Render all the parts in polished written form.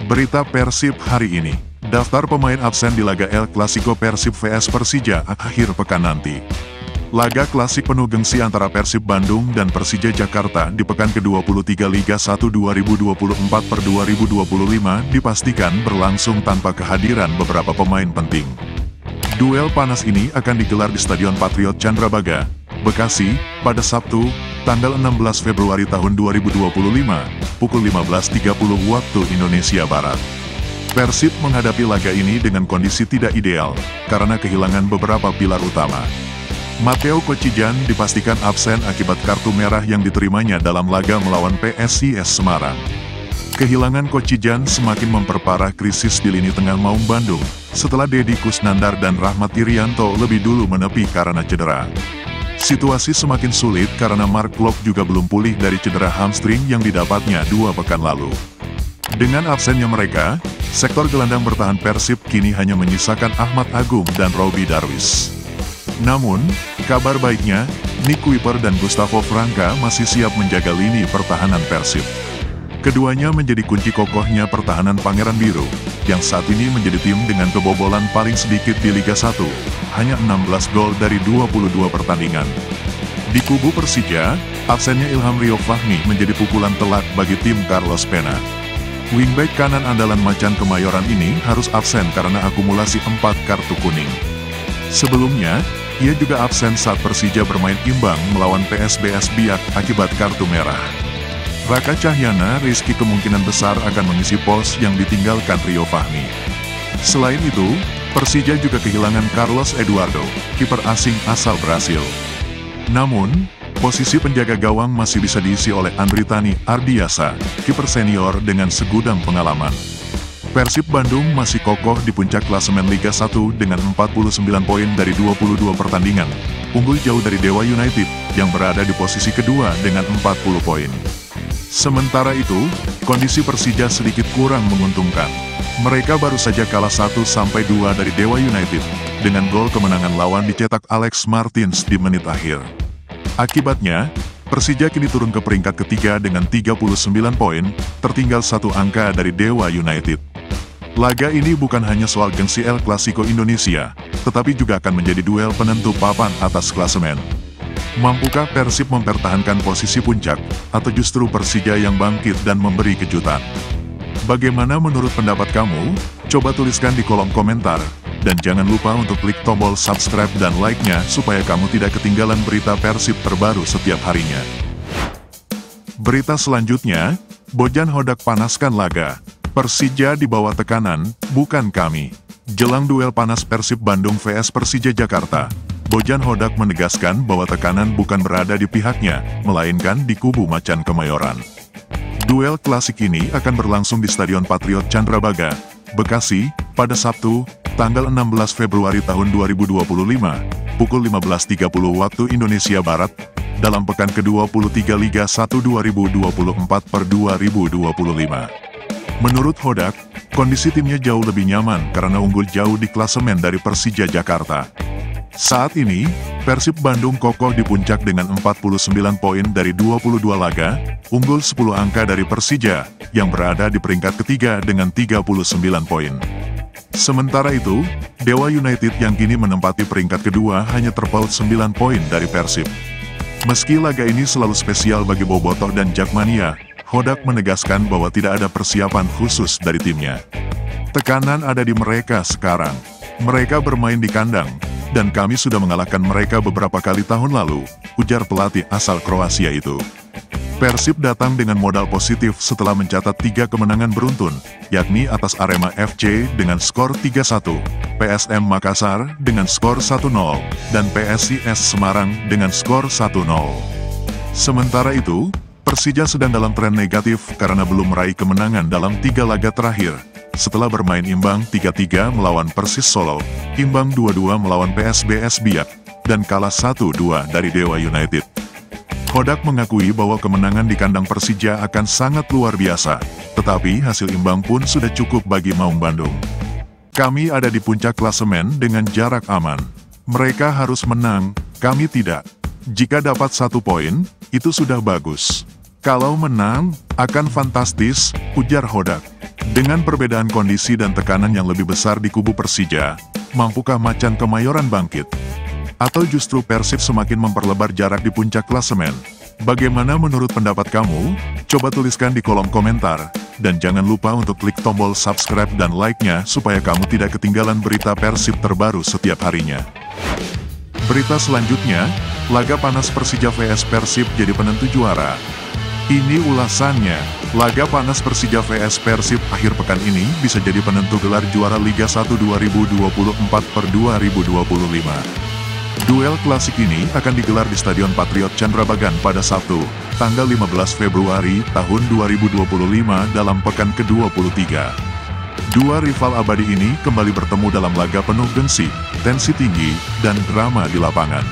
Berita Persib hari ini. Daftar pemain absen di laga El Clasico Persib vs Persija akhir pekan nanti. Laga klasik penuh gengsi antara Persib Bandung dan Persija Jakarta di pekan ke-23 Liga 1 2024/2025 dipastikan berlangsung tanpa kehadiran beberapa pemain penting. Duel panas ini akan digelar di Stadion Patriot Candrabaga, Bekasi, pada Sabtu, tanggal 16 Februari tahun 2025, pukul 15.30 waktu Indonesia Barat. Persib menghadapi laga ini dengan kondisi tidak ideal, karena kehilangan beberapa pilar utama. Matteo Kocijan dipastikan absen akibat kartu merah yang diterimanya dalam laga melawan PSIS Semarang. Kehilangan Kocijan semakin memperparah krisis di lini tengah Maung Bandung, setelah Deddy Kusnandar dan Rahmat Irianto lebih dulu menepi karena cedera. Situasi semakin sulit karena Mark Klok juga belum pulih dari cedera hamstring yang didapatnya 2 pekan lalu. Dengan absennya mereka, sektor gelandang bertahan Persib kini hanya menyisakan Ahmad Agung dan Robby Darwish. Namun, kabar baiknya, Nick Kuiper dan Gustavo Franca masih siap menjaga lini pertahanan Persib. Keduanya menjadi kunci kokohnya pertahanan Pangeran Biru, yang saat ini menjadi tim dengan kebobolan paling sedikit di Liga 1, hanya 16 gol dari 22 pertandingan. Di kubu Persija, absennya Ilham Rio Fahmi menjadi pukulan telak bagi tim Carlos Pena. Wingback kanan andalan Macan Kemayoran ini harus absen karena akumulasi 4 kartu kuning. Sebelumnya, ia juga absen saat Persija bermain imbang melawan PSBS Biak akibat kartu merah. Raka Cahyana Rizky kemungkinan besar akan mengisi pos yang ditinggalkan Rio Fahmi. Selain itu, Persija juga kehilangan Carlos Eduardo, kiper asing asal Brasil. Namun, posisi penjaga gawang masih bisa diisi oleh Andritani Ardiasa, kiper senior dengan segudang pengalaman. Persib Bandung masih kokoh di puncak klasemen Liga 1 dengan 49 poin dari 22 pertandingan, unggul jauh dari Dewa United yang berada di posisi kedua dengan 40 poin. Sementara itu, kondisi Persija sedikit kurang menguntungkan. Mereka baru saja kalah 1-2 dari Dewa United, dengan gol kemenangan lawan dicetak Alex Martins di menit akhir. Akibatnya, Persija kini turun ke peringkat ketiga dengan 39 poin, tertinggal 1 angka dari Dewa United. Laga ini bukan hanya soal gengsi El Clasico Indonesia, tetapi juga akan menjadi duel penentu papan atas klasemen. Mampukah Persib mempertahankan posisi puncak, atau justru Persija yang bangkit dan memberi kejutan? Bagaimana menurut pendapat kamu? Coba tuliskan di kolom komentar. Dan jangan lupa untuk klik tombol subscribe dan like-nya supaya kamu tidak ketinggalan berita Persib terbaru setiap harinya. Berita selanjutnya, Bojan Hodak panaskan laga. Persija di bawah tekanan, bukan kami. Jelang duel panas Persib Bandung vs Persija Jakarta, Bojan Hodak menegaskan bahwa tekanan bukan berada di pihaknya, melainkan di kubu Macan Kemayoran. Duel klasik ini akan berlangsung di Stadion Patriot Candrabaga, Bekasi, pada Sabtu, tanggal 16 Februari tahun 2025, pukul 15.30 waktu Indonesia Barat, dalam pekan ke-23 Liga 1 2024/2025. Menurut Hodak, kondisi timnya jauh lebih nyaman karena unggul jauh di klasemen dari Persija Jakarta. Saat ini, Persib Bandung kokoh di puncak dengan 49 poin dari 22 laga, unggul 10 angka dari Persija, yang berada di peringkat ketiga dengan 39 poin. Sementara itu, Dewa United yang kini menempati peringkat kedua hanya terpaut 9 poin dari Persib. Meski laga ini selalu spesial bagi Bobotoh dan Jakmania, Hodak menegaskan bahwa tidak ada persiapan khusus dari timnya. Tekanan ada di mereka sekarang. Mereka bermain di kandang, dan kami sudah mengalahkan mereka beberapa kali tahun lalu, ujar pelatih asal Kroasia itu. Persib datang dengan modal positif setelah mencatat 3 kemenangan beruntun, yakni atas Arema FC dengan skor 3-1, PSM Makassar dengan skor 1-0, dan PSIS Semarang dengan skor 1-0. Sementara itu, Persija sedang dalam tren negatif karena belum meraih kemenangan dalam 3 laga terakhir, setelah bermain imbang 3-3 melawan Persis Solo, imbang 2-2 melawan PSBS Biak, dan kalah 1-2 dari Dewa United. Hodak mengakui bahwa kemenangan di kandang Persija akan sangat luar biasa, tetapi hasil imbang pun sudah cukup bagi Maung Bandung. Kami ada di puncak klasemen dengan jarak aman. Mereka harus menang, kami tidak. Jika dapat 1 poin, itu sudah bagus. Kalau menang, akan fantastis, ujar Hodak. Dengan perbedaan kondisi dan tekanan yang lebih besar di kubu Persija, mampukah Macan Kemayoran bangkit? Atau justru Persib semakin memperlebar jarak di puncak klasemen? Bagaimana menurut pendapat kamu? Coba tuliskan di kolom komentar. Dan jangan lupa untuk klik tombol subscribe dan like-nya supaya kamu tidak ketinggalan berita Persib terbaru setiap harinya. Berita selanjutnya, laga panas Persija vs Persib jadi penentu juara. Ini ulasannya, laga panas Persija vs Persib akhir pekan ini bisa jadi penentu gelar juara Liga 1 2024/2025. Duel klasik ini akan digelar di Stadion Patriot Candrabagan pada Sabtu, tanggal 15 Februari tahun 2025 dalam pekan ke-23. Dua rival abadi ini kembali bertemu dalam laga penuh gengsi, tensi tinggi, dan drama di lapangan.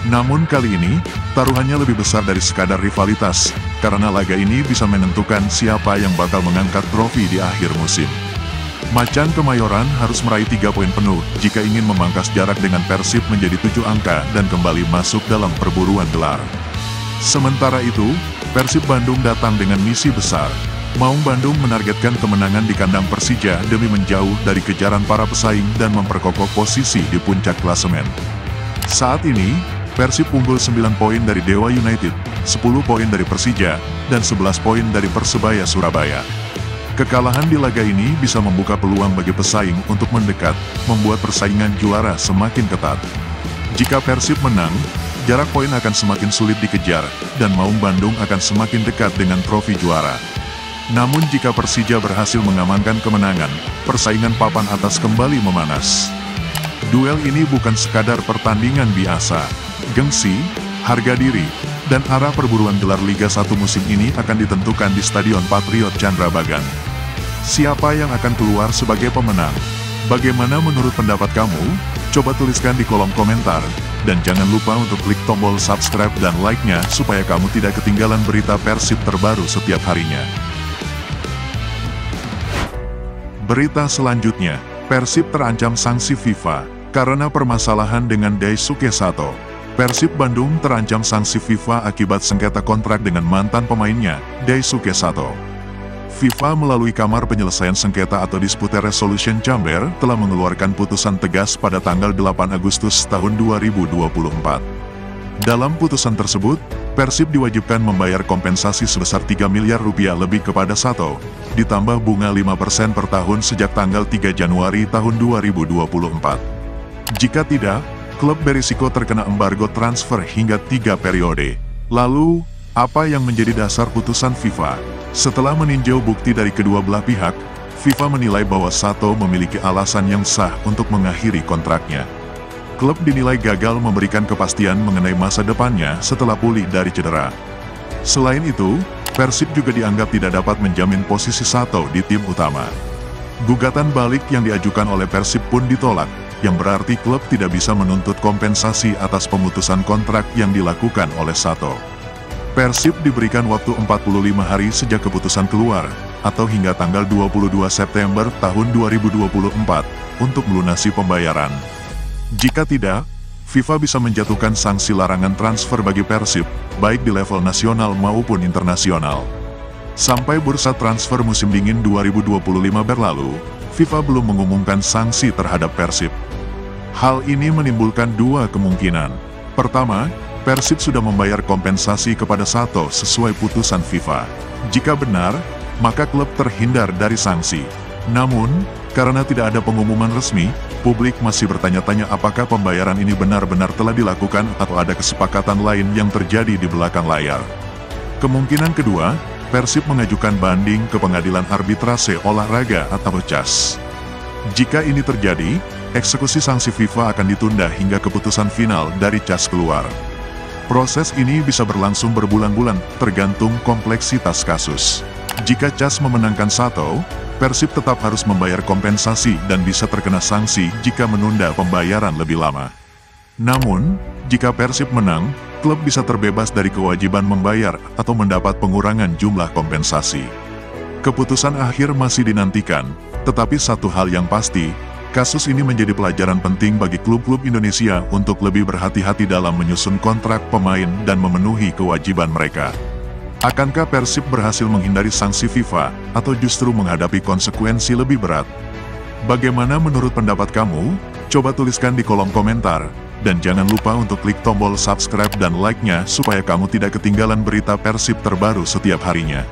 Namun kali ini, taruhannya lebih besar dari sekadar rivalitas, karena laga ini bisa menentukan siapa yang bakal mengangkat trofi di akhir musim. Macan Kemayoran harus meraih 3 poin penuh jika ingin memangkas jarak dengan Persib menjadi 7 angka dan kembali masuk dalam perburuan gelar. Sementara itu, Persib Bandung datang dengan misi besar. Maung Bandung menargetkan kemenangan di kandang Persija demi menjauh dari kejaran para pesaing dan memperkokoh posisi di puncak klasemen. Saat ini, Persib unggul 9 poin dari Dewa United, 10 poin dari Persija, dan 11 poin dari Persebaya Surabaya. Kekalahan di laga ini bisa membuka peluang bagi pesaing untuk mendekat, membuat persaingan juara semakin ketat. Jika Persib menang, jarak poin akan semakin sulit dikejar, dan Maung Bandung akan semakin dekat dengan trofi juara. Namun jika Persija berhasil mengamankan kemenangan, persaingan papan atas kembali memanas. Duel ini bukan sekadar pertandingan biasa. Gengsi, harga diri, dan arah perburuan gelar Liga 1 musim ini akan ditentukan di Stadion Patriot Candrabagan. Siapa yang akan keluar sebagai pemenang? Bagaimana menurut pendapat kamu? Coba tuliskan di kolom komentar. Dan jangan lupa untuk klik tombol subscribe dan like-nya supaya kamu tidak ketinggalan berita Persib terbaru setiap harinya. Berita selanjutnya, Persib terancam sanksi FIFA karena permasalahan dengan Daisuke Sato. Persib Bandung terancam sanksi FIFA akibat sengketa kontrak dengan mantan pemainnya, Daisuke Sato. FIFA melalui Kamar Penyelesaian Sengketa atau Dispute Resolution Chamber telah mengeluarkan putusan tegas pada tanggal 8 Agustus tahun 2024. Dalam putusan tersebut, Persib diwajibkan membayar kompensasi sebesar 3 miliar rupiah lebih kepada Sato, ditambah bunga 5% per tahun sejak tanggal 3 Januari tahun 2024. Jika tidak, klub berisiko terkena embargo transfer hingga 3 periode. Lalu, apa yang menjadi dasar putusan FIFA? Setelah meninjau bukti dari kedua belah pihak, FIFA menilai bahwa Sato memiliki alasan yang sah untuk mengakhiri kontraknya. Klub dinilai gagal memberikan kepastian mengenai masa depannya setelah pulih dari cedera. Selain itu, Persib juga dianggap tidak dapat menjamin posisi Sato di tim utama. Gugatan balik yang diajukan oleh Persib pun ditolak, yang berarti klub tidak bisa menuntut kompensasi atas pemutusan kontrak yang dilakukan oleh Sato. Persib diberikan waktu 45 hari sejak keputusan keluar, atau hingga tanggal 22 September tahun 2024, untuk melunasi pembayaran. Jika tidak, FIFA bisa menjatuhkan sanksi larangan transfer bagi Persib, baik di level nasional maupun internasional. Sampai bursa transfer musim dingin 2025 berlalu, FIFA belum mengumumkan sanksi terhadap Persib. Hal ini menimbulkan dua kemungkinan. Pertama, Persib sudah membayar kompensasi kepada Sato sesuai putusan FIFA. Jika benar, maka klub terhindar dari sanksi. Namun, karena tidak ada pengumuman resmi, publik masih bertanya-tanya apakah pembayaran ini benar-benar telah dilakukan atau ada kesepakatan lain yang terjadi di belakang layar. Kemungkinan kedua, Persib mengajukan banding ke Pengadilan Arbitrase Olahraga atau CAS. Jika ini terjadi, eksekusi sanksi FIFA akan ditunda hingga keputusan final dari CAS keluar. Proses ini bisa berlangsung berbulan-bulan, tergantung kompleksitas kasus. Jika CAS memenangkan Sato, Persib tetap harus membayar kompensasi dan bisa terkena sanksi jika menunda pembayaran lebih lama. Namun, jika Persib menang, klub bisa terbebas dari kewajiban membayar atau mendapat pengurangan jumlah kompensasi. Keputusan akhir masih dinantikan, tetapi satu hal yang pasti, kasus ini menjadi pelajaran penting bagi klub-klub Indonesia untuk lebih berhati-hati dalam menyusun kontrak pemain dan memenuhi kewajiban mereka. Akankah Persib berhasil menghindari sanksi FIFA, atau justru menghadapi konsekuensi lebih berat? Bagaimana menurut pendapat kamu? Coba tuliskan di kolom komentar. Dan jangan lupa untuk klik tombol subscribe dan like-nya supaya kamu tidak ketinggalan berita Persib terbaru setiap harinya.